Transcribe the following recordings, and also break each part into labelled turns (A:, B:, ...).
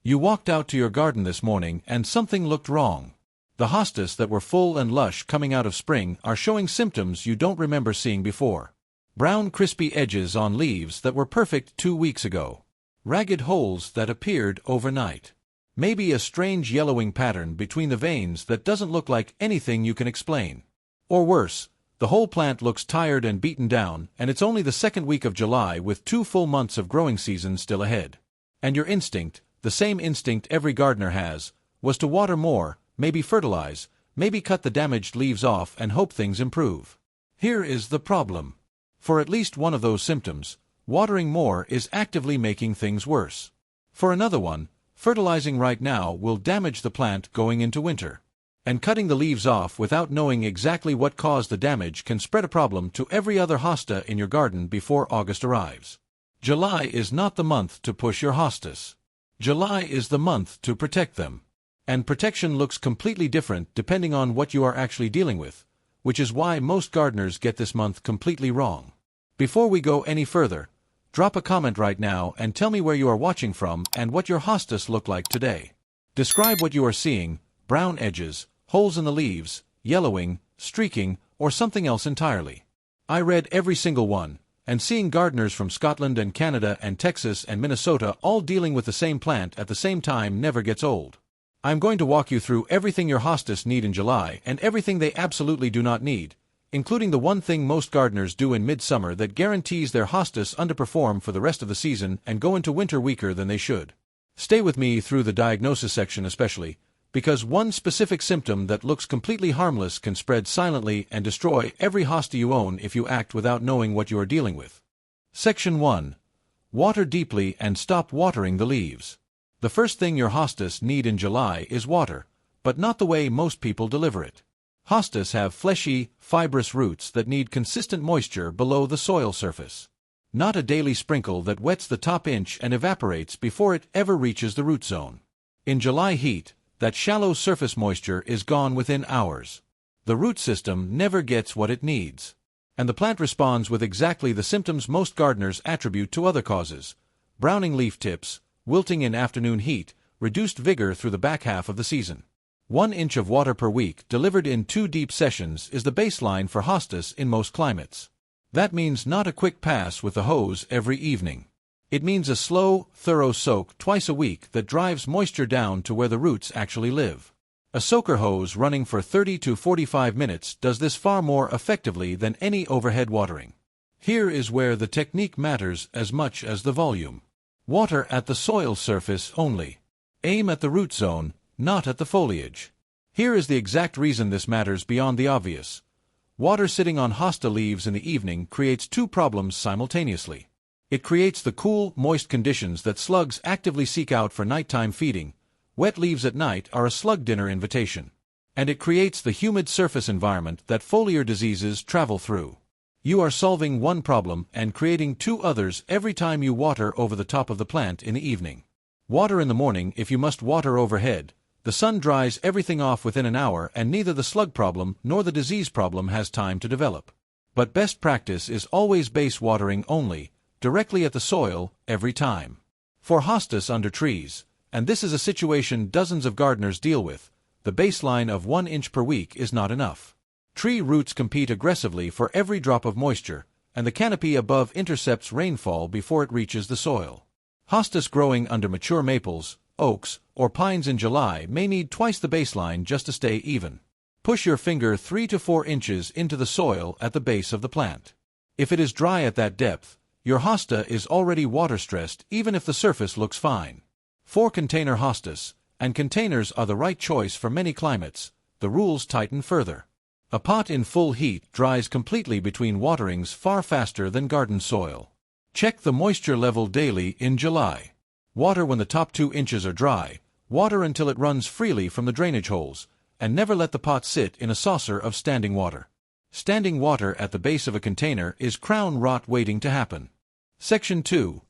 A: You walked out to your garden this morning and something looked wrong. The hostas that were full and lush coming out of spring are showing symptoms you don't remember seeing before. Brown crispy edges on leaves that were perfect 2 weeks ago. Ragged holes that appeared overnight. Maybe a strange yellowing pattern between the veins that doesn't look like anything you can explain. Or worse, the whole plant looks tired and beaten down, and it's only the second week of July with 2 full months of growing season still ahead. And your instinct, the same instinct every gardener has, was to water more, maybe fertilize, maybe cut the damaged leaves off and hope things improve. Here is the problem. For at least one of those symptoms, watering more is actively making things worse. For another one, fertilizing right now will damage the plant going into winter. And cutting the leaves off without knowing exactly what caused the damage can spread a problem to every other hosta in your garden before August arrives. July is not the month to push your hostas. July is the month to protect them. And protection looks completely different depending on what you are actually dealing with, which is why most gardeners get this month completely wrong. Before we go any further, drop a comment right now and tell me where you are watching from and what your hostas look like today. Describe what you are seeing: brown edges, holes in the leaves, yellowing, streaking, or something else entirely. I read every single one, and seeing gardeners from Scotland and Canada and Texas and Minnesota all dealing with the same plant at the same time never gets old. I'm going to walk you through everything your hostas need in July and everything they absolutely do not need, including the one thing most gardeners do in midsummer that guarantees their hostas underperform for the rest of the season and go into winter weaker than they should. Stay with me through the diagnosis section especially, because one specific symptom that looks completely harmless can spread silently and destroy every hosta you own if you act without knowing what you are dealing with. Section 1. Water deeply and stop watering the leaves. The first thing your hostas need in July is water, but not the way most people deliver it. Hostas have fleshy, fibrous roots that need consistent moisture below the soil surface. Not a daily sprinkle that wets the top inch and evaporates before it ever reaches the root zone. In July heat, that shallow surface moisture is gone within hours. The root system never gets what it needs. And the plant responds with exactly the symptoms most gardeners attribute to other causes: browning leaf tips, wilting in afternoon heat, reduced vigor through the back half of the season. 1 inch of water per week delivered in 2 deep sessions is the baseline for hostas in most climates. That means not a quick pass with the hose every evening. It means a slow, thorough soak twice a week that drives moisture down to where the roots actually live. A soaker hose running for 30 to 45 minutes does this far more effectively than any overhead watering. Here is where the technique matters as much as the volume. Water at the soil surface only. Aim at the root zone, not at the foliage. Here is the exact reason this matters beyond the obvious. Water sitting on hosta leaves in the evening creates 2 problems simultaneously. It creates the cool, moist conditions that slugs actively seek out for nighttime feeding. Wet leaves at night are a slug dinner invitation. And it creates the humid surface environment that foliar diseases travel through. You are solving one problem and creating 2 others every time you water over the top of the plant in the evening. Water in the morning if you must water overhead. The sun dries everything off within an hour and neither the slug problem nor the disease problem has time to develop. But best practice is always base watering only, directly at the soil, every time. For hostas under trees, and this is a situation dozens of gardeners deal with, the baseline of 1 inch per week is not enough. Tree roots compete aggressively for every drop of moisture, and the canopy above intercepts rainfall before it reaches the soil. Hostas growing under mature maples, oaks, or pines in July may need twice the baseline just to stay even. Push your finger 3 to 4 inches into the soil at the base of the plant. If it is dry at that depth, your hosta is already water-stressed even if the surface looks fine. For container hostas, and containers are the right choice for many climates, the rules tighten further. A pot in full heat dries completely between waterings far faster than garden soil. Check the moisture level daily in July. Water when the top 2 inches are dry, water until it runs freely from the drainage holes, and never let the pot sit in a saucer of standing water. Standing water at the base of a container is crown rot waiting to happen. Section 2.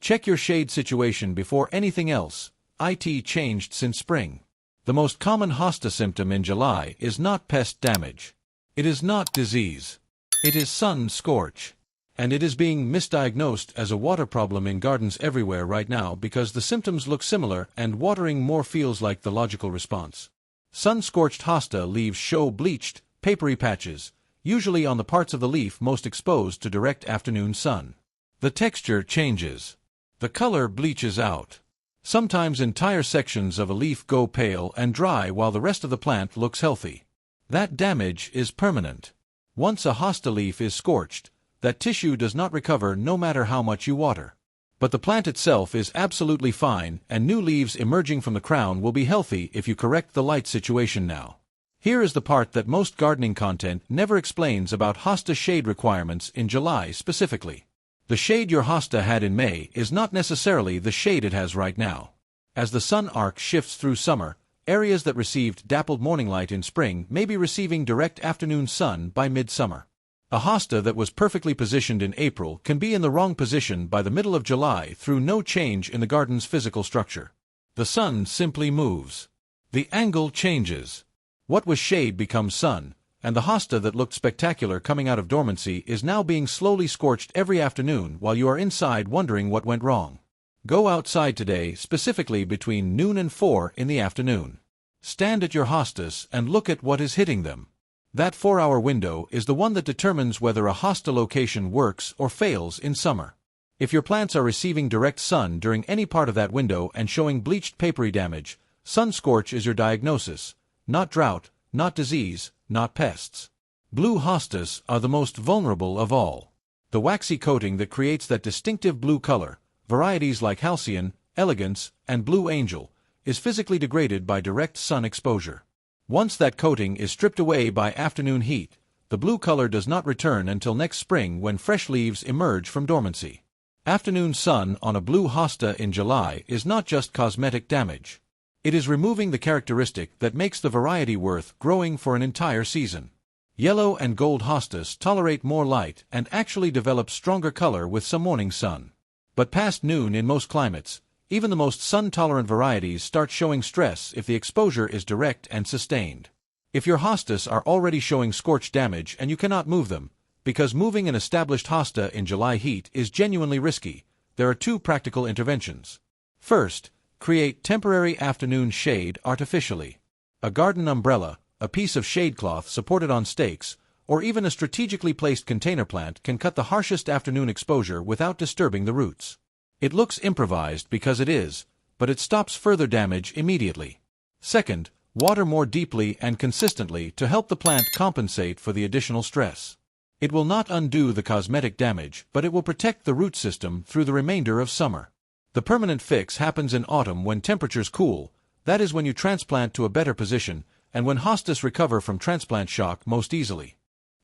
A: Check your shade situation before anything else. IT changed since spring. The most common hosta symptom in July is not pest damage. It is not disease. It is sun scorch. And it is being misdiagnosed as a water problem in gardens everywhere right now because the symptoms look similar and watering more feels like the logical response. Sun-scorched hosta leaves show bleached, papery patches, usually on the parts of the leaf most exposed to direct afternoon sun. The texture changes. The color bleaches out. Sometimes entire sections of a leaf go pale and dry while the rest of the plant looks healthy. That damage is permanent. Once a hosta leaf is scorched, that tissue does not recover no matter how much you water. But the plant itself is absolutely fine, and new leaves emerging from the crown will be healthy if you correct the light situation now. Here is the part that most gardening content never explains about hosta shade requirements in July specifically. The shade your hosta had in May is not necessarily the shade it has right now. As the sun arc shifts through summer, areas that received dappled morning light in spring may be receiving direct afternoon sun by midsummer. A hosta that was perfectly positioned in April can be in the wrong position by the middle of July through no change in the garden's physical structure. The sun simply moves. The angle changes. What was shade becomes sun, and the hosta that looked spectacular coming out of dormancy is now being slowly scorched every afternoon while you are inside wondering what went wrong. Go outside today, specifically between noon and 4 in the afternoon. Stand at your hostas and look at what is hitting them. That 4-hour window is the one that determines whether a hosta location works or fails in summer. If your plants are receiving direct sun during any part of that window and showing bleached papery damage, sun scorch is your diagnosis, not drought, not disease, not pests. Blue hostas are the most vulnerable of all. The waxy coating that creates that distinctive blue color, varieties like Halcyon, Elegance, and Blue Angel, is physically degraded by direct sun exposure. Once that coating is stripped away by afternoon heat, the blue color does not return until next spring when fresh leaves emerge from dormancy. Afternoon sun on a blue hosta in July is not just cosmetic damage. It is removing the characteristic that makes the variety worth growing for an entire season. Yellow and gold hostas tolerate more light and actually develop stronger color with some morning sun. But past noon in most climates, even the most sun-tolerant varieties start showing stress if the exposure is direct and sustained. If your hostas are already showing scorch damage and you cannot move them, because moving an established hosta in July heat is genuinely risky, there are 2 practical interventions. First, create temporary afternoon shade artificially. A garden umbrella, a piece of shade cloth supported on stakes, or even a strategically placed container plant can cut the harshest afternoon exposure without disturbing the roots. It looks improvised because it is, but it stops further damage immediately. Second, water more deeply and consistently to help the plant compensate for the additional stress. It will not undo the cosmetic damage, but it will protect the root system through the remainder of summer. The permanent fix happens in autumn when temperatures cool, that is when you transplant to a better position, and when hostas recover from transplant shock most easily.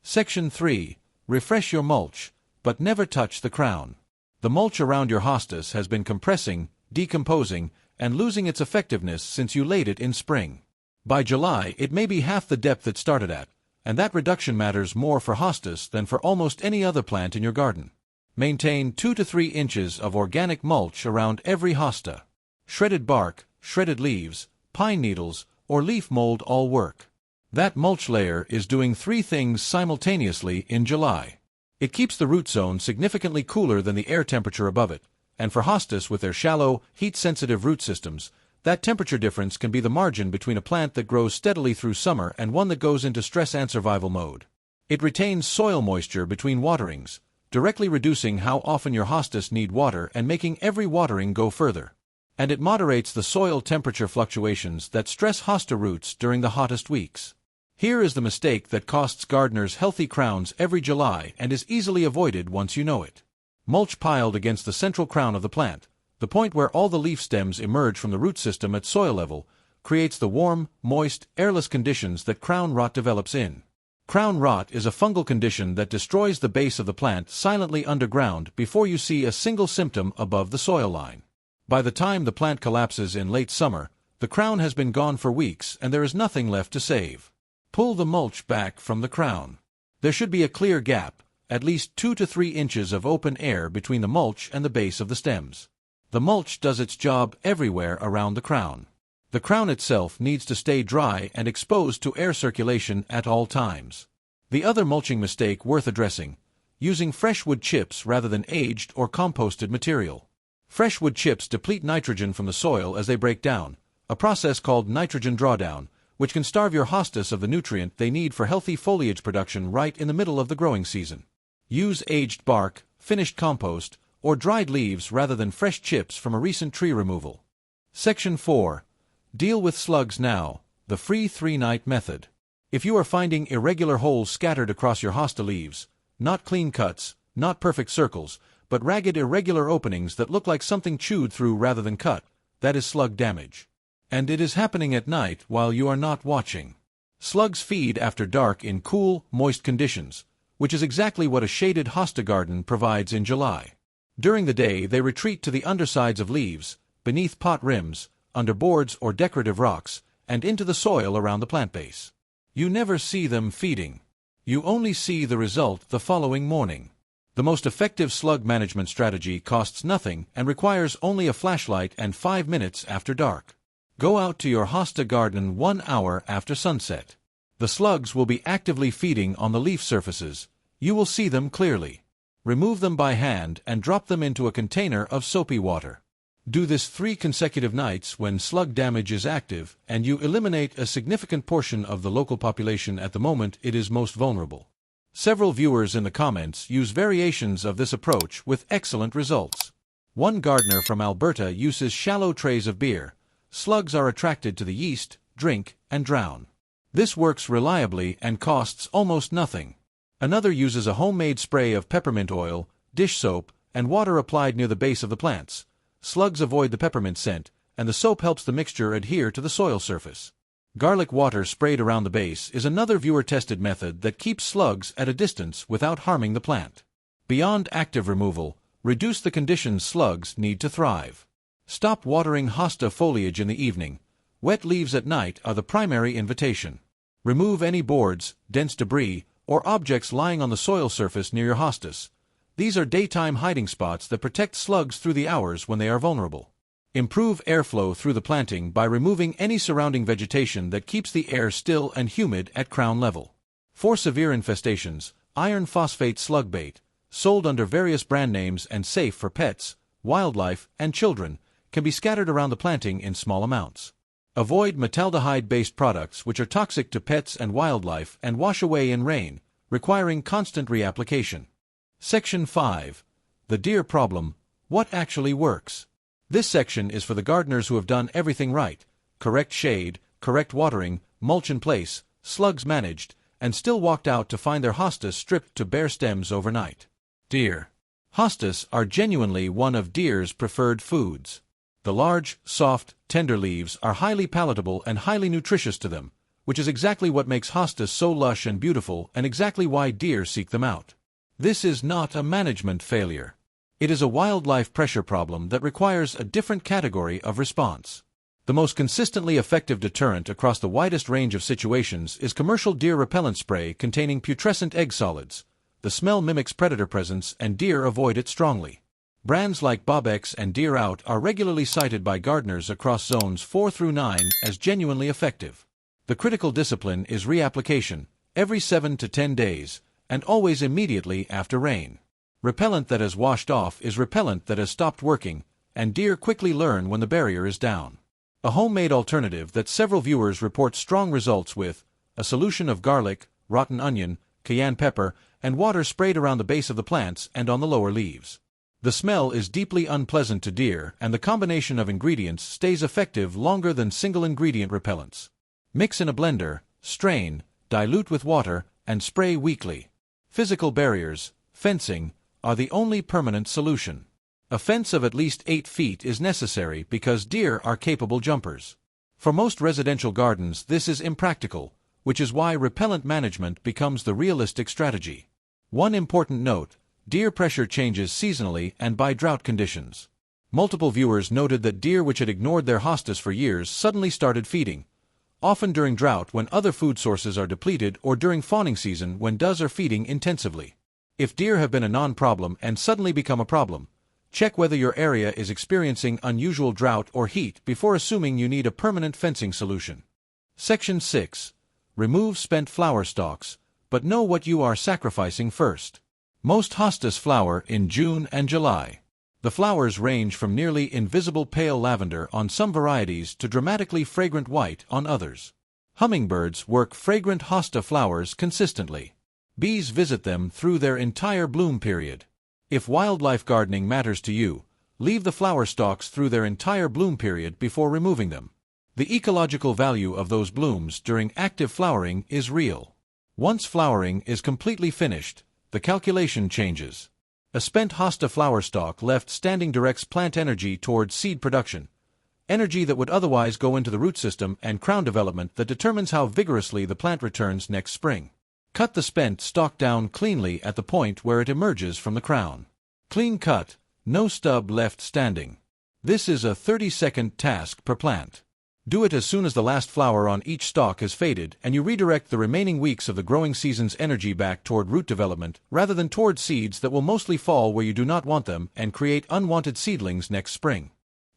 A: Section 3. Refresh your mulch, but never touch the crown. The mulch around your hostas has been compressing, decomposing, and losing its effectiveness since you laid it in spring. By July, it may be half the depth it started at, and that reduction matters more for hostas than for almost any other plant in your garden. Maintain 2 to 3 inches of organic mulch around every hosta. Shredded bark, shredded leaves, pine needles, or leaf mold all work. That mulch layer is doing 3 things simultaneously in July. It keeps the root zone significantly cooler than the air temperature above it, and for hostas with their shallow, heat-sensitive root systems, that temperature difference can be the margin between a plant that grows steadily through summer and one that goes into stress and survival mode. It retains soil moisture between waterings, directly reducing how often your hostas need water and making every watering go further. And it moderates the soil temperature fluctuations that stress hosta roots during the hottest weeks. Here is the mistake that costs gardeners healthy crowns every July and is easily avoided once you know it. Mulch piled against the central crown of the plant, the point where all the leaf stems emerge from the root system at soil level, creates the warm, moist, airless conditions that crown rot develops in. Crown rot is a fungal condition that destroys the base of the plant silently underground before you see a single symptom above the soil line. By the time the plant collapses in late summer, the crown has been gone for weeks and there is nothing left to save. Pull the mulch back from the crown. There should be a clear gap, at least 2 to 3 inches of open air between the mulch and the base of the stems. The mulch does its job everywhere around the crown. The crown itself needs to stay dry and exposed to air circulation at all times. The other mulching mistake worth addressing: using fresh wood chips rather than aged or composted material. Fresh wood chips deplete nitrogen from the soil as they break down, a process called nitrogen drawdown, which can starve your hostas of the nutrient they need for healthy foliage production right in the middle of the growing season. Use aged bark, finished compost, or dried leaves rather than fresh chips from a recent tree removal. Section 4. Deal with slugs now, the free 3-night method. If you are finding irregular holes scattered across your hosta leaves, not clean cuts, not perfect circles, but ragged irregular openings that look like something chewed through rather than cut, that is slug damage. And it is happening at night while you are not watching. Slugs feed after dark in cool, moist conditions, which is exactly what a shaded hosta garden provides in July. During the day they retreat to the undersides of leaves, beneath pot rims, under boards or decorative rocks, and into the soil around the plant base. You never see them feeding. You only see the result the following morning. The most effective slug management strategy costs nothing and requires only a flashlight and 5 minutes after dark. Go out to your hosta garden 1 hour after sunset. The slugs will be actively feeding on the leaf surfaces. You will see them clearly. Remove them by hand and drop them into a container of soapy water. Do this 3 consecutive nights when slug damage is active, and you eliminate a significant portion of the local population at the moment it is most vulnerable. Several viewers in the comments use variations of this approach with excellent results. One gardener from Alberta uses shallow trays of beer. Slugs are attracted to the yeast, drink, and drown. This works reliably and costs almost nothing. Another uses a homemade spray of peppermint oil, dish soap, and water applied near the base of the plants. Slugs avoid the peppermint scent, and the soap helps the mixture adhere to the soil surface. Garlic water sprayed around the base is another viewer-tested method that keeps slugs at a distance without harming the plant. Beyond active removal, reduce the conditions slugs need to thrive. Stop watering hosta foliage in the evening. Wet leaves at night are the primary invitation. Remove any boards, dense debris, or objects lying on the soil surface near your hostas. These are daytime hiding spots that protect slugs through the hours when they are vulnerable. Improve airflow through the planting by removing any surrounding vegetation that keeps the air still and humid at crown level. For severe infestations, iron phosphate slug bait, sold under various brand names and safe for pets, wildlife, and children, can be scattered around the planting in small amounts. Avoid metaldehyde-based products which are toxic to pets and wildlife and wash away in rain, requiring constant reapplication. Section 5. The deer problem. What actually works? This section is for the gardeners who have done everything right: correct shade, correct watering, mulch in place, slugs managed, and still walked out to find their hostas stripped to bare stems overnight. Deer. Hostas are genuinely one of deer's preferred foods. The large, soft, tender leaves are highly palatable and highly nutritious to them, which is exactly what makes hostas so lush and beautiful and exactly why deer seek them out. This is not a management failure. It is a wildlife pressure problem that requires a different category of response. The most consistently effective deterrent across the widest range of situations is commercial deer repellent spray containing putrescent egg solids. The smell mimics predator presence and deer avoid it strongly. Brands like Bobex and Deer Out are regularly cited by gardeners across zones 4 through 9 as genuinely effective. The critical discipline is reapplication, every 7 to 10 days, and always immediately after rain. Repellent that has washed off is repellent that has stopped working, and deer quickly learn when the barrier is down. A homemade alternative that several viewers report strong results with: a solution of garlic, rotten onion, cayenne pepper, and water sprayed around the base of the plants and on the lower leaves. The smell is deeply unpleasant to deer, and the combination of ingredients stays effective longer than single-ingredient repellents. Mix in a blender, strain, dilute with water, and spray weekly. Physical barriers, fencing, are the only permanent solution. A fence of at least 8 feet is necessary because deer are capable jumpers. For most residential gardens this is impractical, which is why repellent management becomes the realistic strategy. One important note: deer pressure changes seasonally and by drought conditions. Multiple viewers noted that deer which had ignored their hostas for years suddenly started feeding, often during drought when other food sources are depleted or during fawning season when does are feeding intensively. If deer have been a non-problem and suddenly become a problem, check whether your area is experiencing unusual drought or heat before assuming you need a permanent fencing solution. Section 6. Remove spent flower stalks, but know what you are sacrificing first. Most hostas flower in June and July. The flowers range from nearly invisible pale lavender on some varieties to dramatically fragrant white on others. Hummingbirds work fragrant hosta flowers consistently. Bees visit them through their entire bloom period. If wildlife gardening matters to you, leave the flower stalks through their entire bloom period before removing them. The ecological value of those blooms during active flowering is real. Once flowering is completely finished, the calculation changes. A spent hosta flower stalk left standing directs plant energy towards seed production, energy that would otherwise go into the root system and crown development that determines how vigorously the plant returns next spring. Cut the spent stalk down cleanly at the point where it emerges from the crown. Clean cut, no stub left standing. This is a 30-second task per plant. Do it as soon as the last flower on each stalk has faded and you redirect the remaining weeks of the growing season's energy back toward root development rather than toward seeds that will mostly fall where you do not want them and create unwanted seedlings next spring.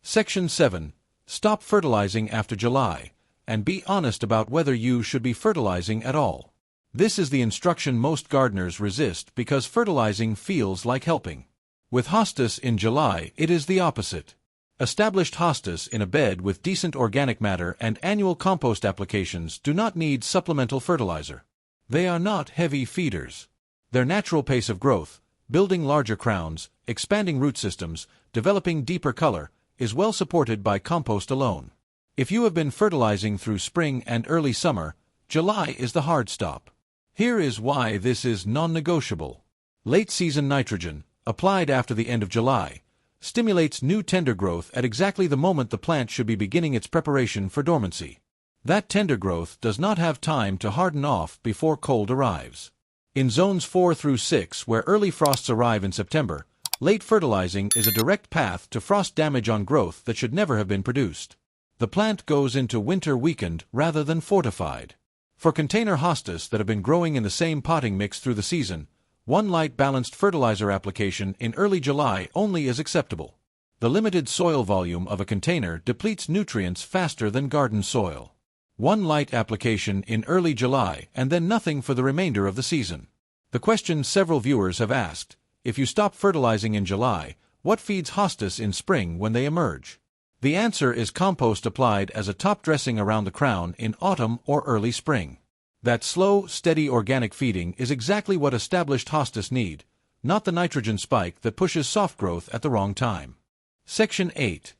A: Section 7. Stop fertilizing after July, and be honest about whether you should be fertilizing at all. This is the instruction most gardeners resist because fertilizing feels like helping. With hostas in July, it is the opposite. Established hostas in a bed with decent organic matter and annual compost applications do not need supplemental fertilizer. They are not heavy feeders. Their natural pace of growth, building larger crowns, expanding root systems, developing deeper color, is well supported by compost alone. If you have been fertilizing through spring and early summer, July is the hard stop. Here is why this is non-negotiable. Late-season nitrogen, applied after the end of July, stimulates new tender growth at exactly the moment the plant should be beginning its preparation for dormancy. That tender growth does not have time to harden off before cold arrives. In zones 4 through 6, where early frosts arrive in September, late fertilizing is a direct path to frost damage on growth that should never have been produced. The plant goes into winter weakened rather than fortified. For container hostas that have been growing in the same potting mix through the season, one light balanced fertilizer application in early July only is acceptable. The limited soil volume of a container depletes nutrients faster than garden soil. One light application in early July and then nothing for the remainder of the season. The question several viewers have asked: if you stop fertilizing in July, what feeds hostas in spring when they emerge? The answer is compost applied as a top dressing around the crown in autumn or early spring. That slow, steady organic feeding is exactly what established hostas need, not the nitrogen spike that pushes soft growth at the wrong time. Section 8.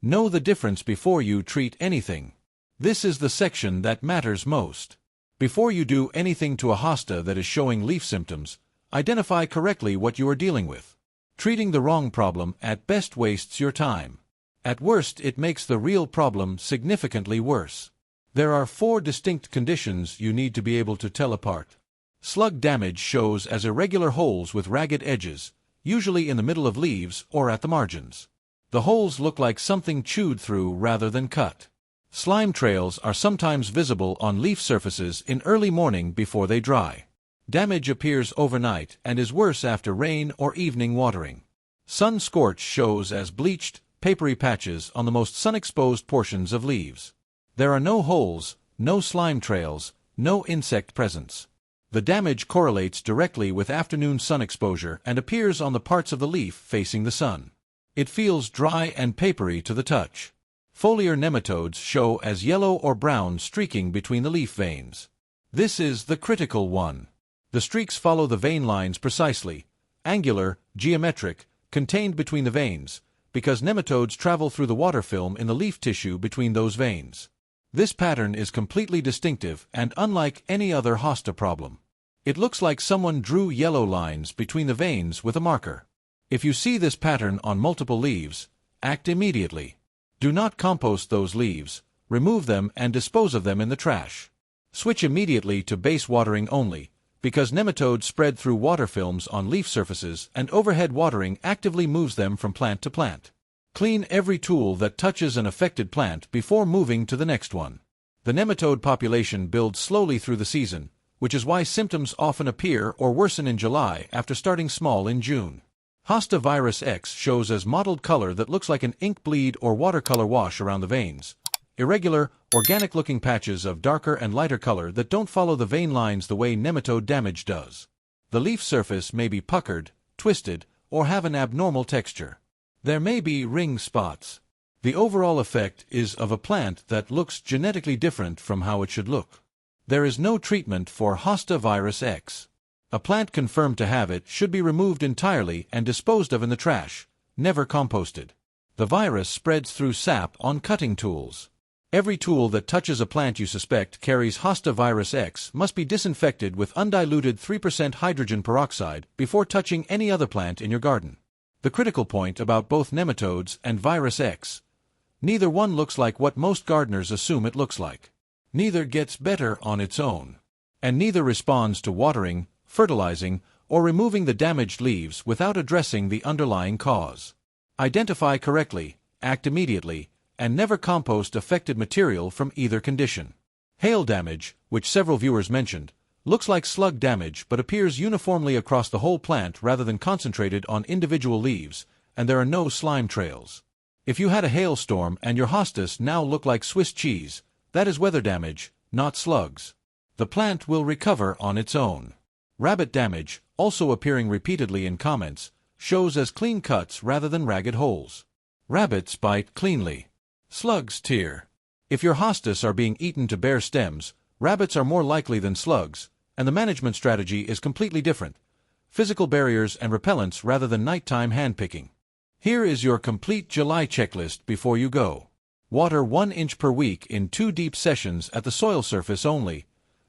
A: Know the difference before you treat anything. This is the section that matters most. Before you do anything to a hosta that is showing leaf symptoms, identify correctly what you are dealing with. Treating the wrong problem at best wastes your time. At worst, it makes the real problem significantly worse. There are 4 distinct conditions you need to be able to tell apart. Slug damage shows as irregular holes with ragged edges, usually in the middle of leaves or at the margins. The holes look like something chewed through rather than cut. Slime trails are sometimes visible on leaf surfaces in early morning before they dry. Damage appears overnight and is worse after rain or evening watering. Sun scorch shows as bleached, papery patches on the most sun-exposed portions of leaves. There are no holes, no slime trails, no insect presence. The damage correlates directly with afternoon sun exposure and appears on the parts of the leaf facing the sun. It feels dry and papery to the touch. Foliar nematodes show as yellow or brown streaking between the leaf veins. This is the critical one. The streaks follow the vein lines precisely, angular, geometric, contained between the veins, because nematodes travel through the water film in the leaf tissue between those veins. This pattern is completely distinctive and unlike any other hosta problem. It looks like someone drew yellow lines between the veins with a marker. If you see this pattern on multiple leaves, act immediately. Do not compost those leaves, remove them and dispose of them in the trash. Switch immediately to base watering only, because nematodes spread through water films on leaf surfaces and overhead watering actively moves them from plant to plant. Clean every tool that touches an affected plant before moving to the next one. The nematode population builds slowly through the season, which is why symptoms often appear or worsen in July after starting small in June. Hosta virus X shows as mottled color that looks like an ink bleed or watercolor wash around the veins. Irregular, organic-looking patches of darker and lighter color that don't follow the vein lines the way nematode damage does. The leaf surface may be puckered, twisted, or have an abnormal texture. There may be ring spots. The overall effect is of a plant that looks genetically different from how it should look. There is no treatment for Hosta virus X. A plant confirmed to have it should be removed entirely and disposed of in the trash, never composted. The virus spreads through sap on cutting tools. Every tool that touches a plant you suspect carries Hosta virus X must be disinfected with undiluted 3% hydrogen peroxide before touching any other plant in your garden. The critical point about both nematodes and virus X: neither one looks like what most gardeners assume it looks like. Neither gets better on its own. And neither responds to watering, fertilizing, or removing the damaged leaves without addressing the underlying cause. Identify correctly, act immediately, and never compost affected material from either condition. Hail damage, which several viewers mentioned, looks like slug damage but appears uniformly across the whole plant rather than concentrated on individual leaves, and there are no slime trails. If you had a hailstorm and your hostas now look like Swiss cheese, that is weather damage, not slugs. The plant will recover on its own. Rabbit damage, also appearing repeatedly in comments, shows as clean cuts rather than ragged holes. Rabbits bite cleanly. Slugs tear. If your hostas are being eaten to bare stems, rabbits are more likely than slugs, and the management strategy is completely different. Physical barriers and repellents rather than nighttime handpicking. Here is your complete July checklist before you go. Water 1 inch per week in 2 deep sessions at the soil surface only.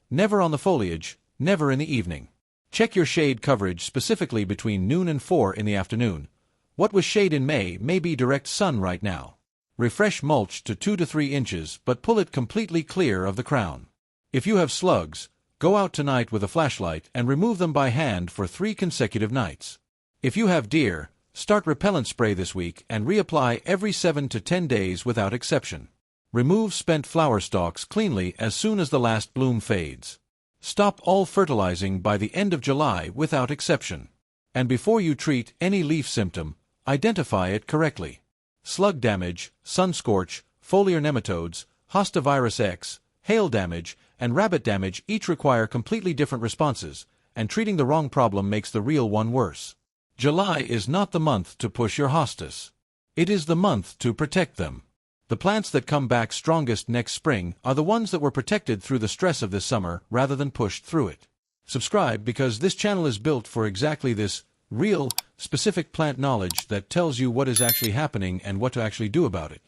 A: Never on the foliage, never in the evening. Check your shade coverage specifically between noon and 4 in the afternoon. What was shade in May may be direct sun right now. Refresh mulch to 2 to 3 inches but pull it completely clear of the crown. If you have slugs, go out tonight with a flashlight and remove them by hand for 3 consecutive nights. If you have deer, start repellent spray this week and reapply every 7 to 10 days without exception. Remove spent flower stalks cleanly as soon as the last bloom fades. Stop all fertilizing by the end of July without exception. And before you treat any leaf symptom, identify it correctly. Slug damage, sun scorch, foliar nematodes, Hosta virus X, hail damage, and rabbit damage each require completely different responses, and treating the wrong problem makes the real one worse. July is not the month to push your hostas. It is the month to protect them. The plants that come back strongest next spring are the ones that were protected through the stress of this summer rather than pushed through it. Subscribe because this channel is built for exactly this real, specific plant knowledge that tells you what is actually happening and what to actually do about it.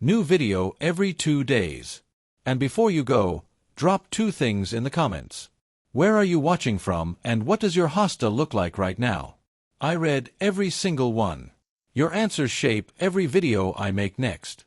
A: New video every 2 days. And before you go, drop 2 things in the comments. Where are you watching from and what does your hosta look like right now? I read every single one. Your answers shape every video I make next.